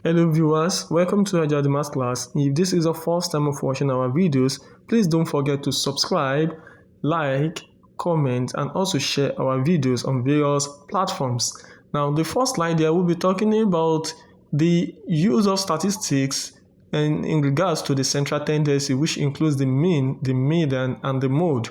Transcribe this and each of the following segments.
Hello viewers, welcome to Agile Math class. If this is the first time of watching our videos, please don't forget to subscribe, like, comment, and also share our videos on various platforms. Now, the first slide here, we'll be talking about the use of statistics and in regards to the central tendency, which includes the mean, the median, and the mode.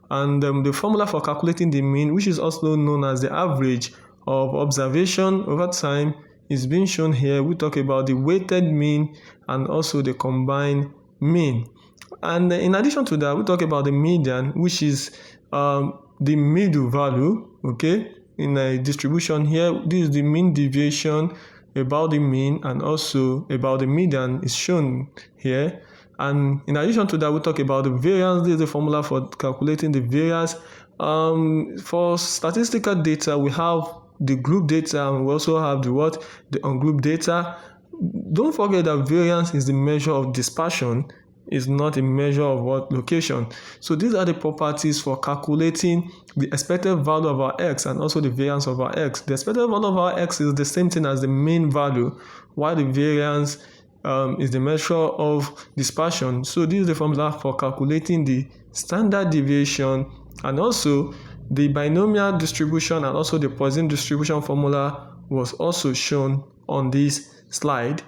And the formula for calculating the mean, which is also known as the average of observation over time, is being shown here. We talk about the weighted mean and also the combined mean. And in addition to that, we talk about the median, which is the middle value, okay, in a distribution here. This is the mean deviation about the mean, and also about the median is shown here. And in addition to that, we talk about the variance. This is the formula for calculating the variance. For statistical data, we have the group data, and we also have the ungrouped data. Don't forget that variance is the measure of dispersion, is not a measure of location. So these are the properties for calculating the expected value of our x and also the variance of our x. The expected value of our x is the same thing as the mean value, while the variance is the measure of dispersion. So this is the formula for calculating the standard deviation, and also the binomial distribution and also the Poisson distribution formula was also shown on this slide.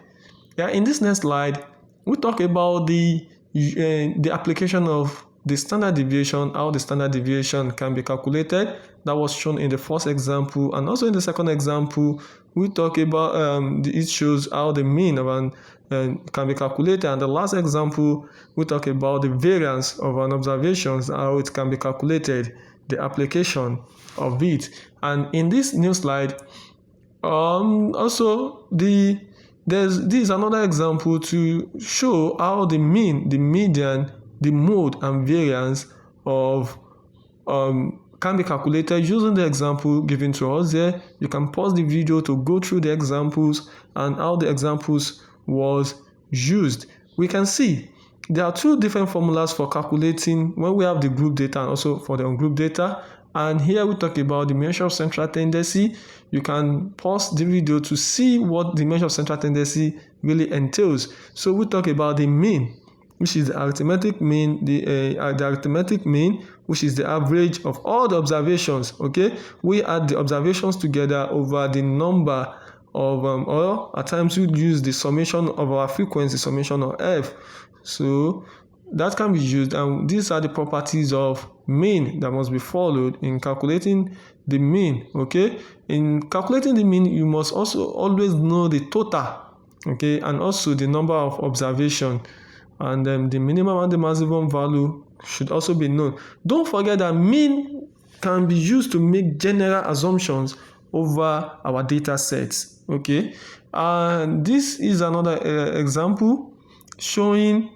Yeah, in this next slide, we talk about the application of the standard deviation, how the standard deviation can be calculated. That was shown in the first example, and also in the second example, we talk about it shows how the mean of an can be calculated, and the last example, we talk about the variance of an observation, how it can be calculated, the application of it. And in this new slide, also this is another example to show how the mean, the median, the mode, and variance of can be calculated using the example given to us there. You can pause the video to go through the examples and how the examples was used. We can see there are two different formulas for calculating when we have the group data and also for the ungrouped data. And here we talk about the measure of central tendency. You can pause the video to see what the measure of central tendency really entails. So we talk about the mean, which is the arithmetic mean, the arithmetic mean, which is the average of all the observations. Okay, we add the observations together over the number of or at times we use the summation of our frequency, summation of f. So that can be used, and these are the properties of mean that must be followed in calculating the mean. Okay, in calculating the mean, you must also always know the total, okay, and also the number of observation, and the minimum and the maximum value should also be known. Don't forget that mean can be used to make general assumptions over our data sets. Okay, and this is another example showing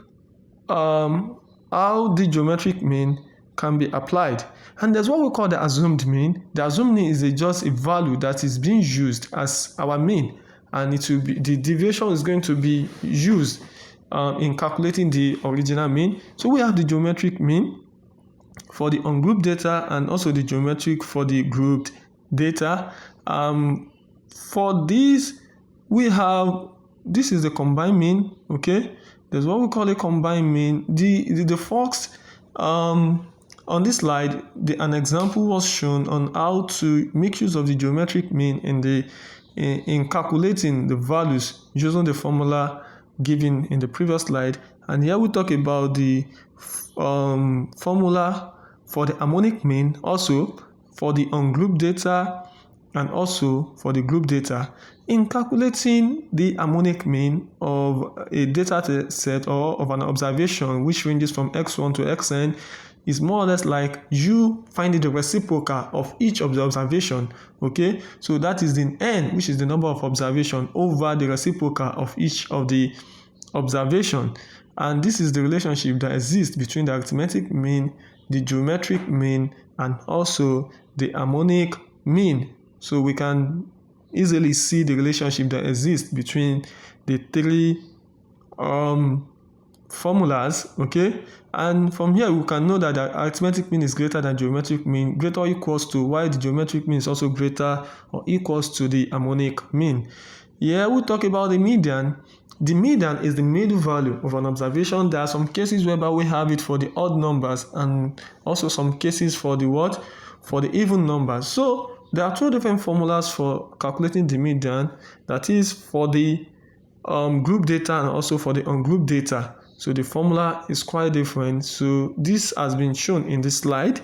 how the geometric mean can be applied. And there's what we call the assumed mean. The assumed mean is just a value that is being used as our mean, and it will be the deviation is going to be used in calculating the original mean. So we have the geometric mean for the ungrouped data and also the geometric for the grouped data. For this, we have, this is the combined mean. Okay, there's what we call a combined mean. The first on this slide, an example was shown on how to make use of the geometric mean in calculating the values using the formula given in the previous slide. And here we talk about the formula for the harmonic mean, also for the ungrouped data and also for the group data. In calculating the harmonic mean of a data set or of an observation which ranges from x1 to xn, is more or less like you finding the reciprocal of each of the observation. Okay, so that is the n, which is the number of observation, over the reciprocal of each of the observation. And this is the relationship that exists between the arithmetic mean, the geometric mean, and also the harmonic mean. So we can easily see the relationship that exists between the three formulas. Okay, and from here we can know that the arithmetic mean is greater than geometric mean, greater or equals to, while the geometric mean is also greater or equals to the harmonic mean. Here we talk about the median. The median is the middle value of an observation. There are some cases whereby we have it for the odd numbers and also some cases for the what? For the even numbers. So there are two different formulas for calculating the median. That is for the group data and also for the ungrouped data. So the formula is quite different. So this has been shown in this slide.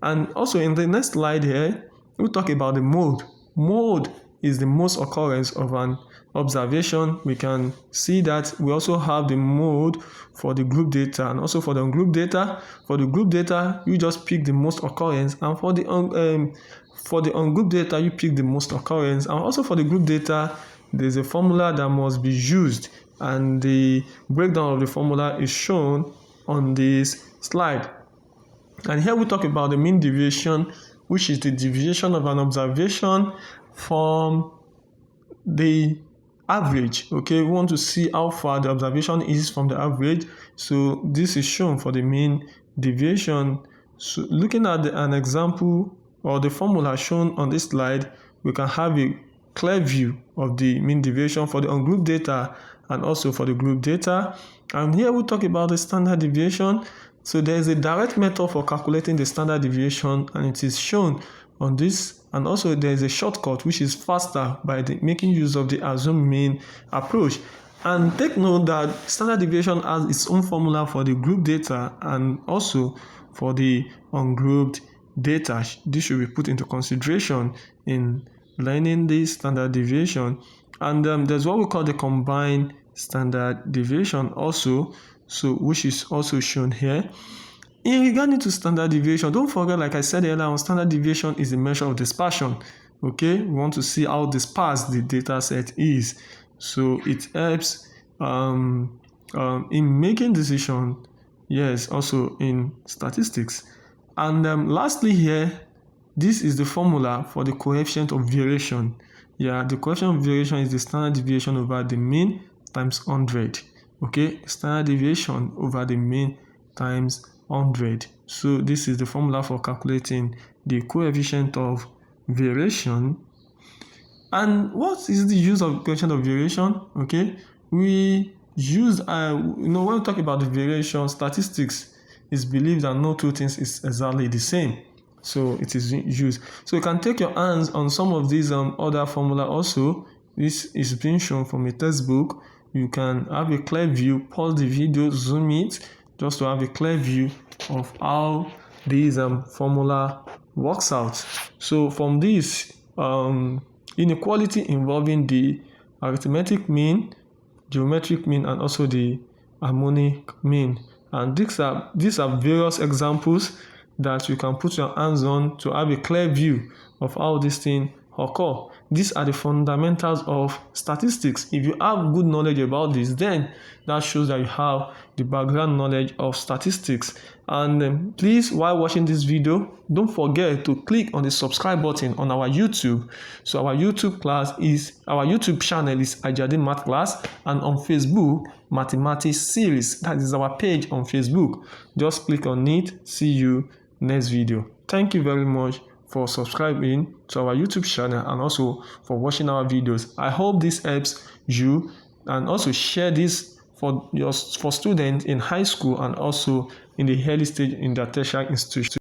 And also in the next slide here, we'll talk about the mode. Mode is the most occurrence of an observation. We can see that we also have the mode for the group data and also for the ungrouped data. For the group data, you just pick the most occurrence, and for the ungrouped data, you pick the most occurrence. And also for the group data, there's a formula that must be used, and the breakdown of the formula is shown on this slide. And here we talk about the mean deviation, which is the deviation of an observation from the average. Okay, we want to see how far the observation is from the average. So this is shown for the mean deviation. So looking at an example or the formula shown on this slide, we can have a clear view of the mean deviation for the ungrouped data and also for the group data. And here we talk about the standard deviation. So there is a direct method for calculating the standard deviation, and it is shown on this. And also there is a shortcut which is faster by making use of the assumed mean approach. And take note that standard deviation has its own formula for the group data and also for the ungrouped data. This should be put into consideration in learning the standard deviation. And there's what we call the combined standard deviation also, so which is also shown here. In regarding to standard deviation, don't forget, like I said earlier, standard deviation is a measure of dispersion. Okay, we want to see how dispersed the data set is. So it helps in making decision, yes, also in statistics. And lastly here, this is the formula for the coefficient of variation. Yeah, the coefficient of variation is the standard deviation over the mean times 100. Okay, standard deviation over the mean times 100. So this is the formula for calculating the coefficient of variation. And what is the use of coefficient of variation? Okay, we use when we talk about the variation, statistics is believed that no two things is exactly the same. So it is used. So you can take your hands on some of these other formula also. This is being shown from a textbook. You can have a clear view, pause the video, zoom it, just to have a clear view of how this formula works out. So from this inequality involving the arithmetic mean, geometric mean, and also the harmonic mean. And these are various examples that you can put your hands on to have a clear view of how this thing occur. These are the fundamentals of statistics. If you have good knowledge about this, then that shows that you have the background knowledge of statistics. And please, while watching this video, don't forget to click on the subscribe button on our YouTube. So our YouTube channel is Ajadi Math Class, and on Facebook, Mathematics Series. That is our page on Facebook. Just click on it. See you next video. Thank you very much for subscribing to our YouTube channel and also for watching our videos. I hope this helps you, and also share this for students in high school and also in the early stage in the tertiary institution.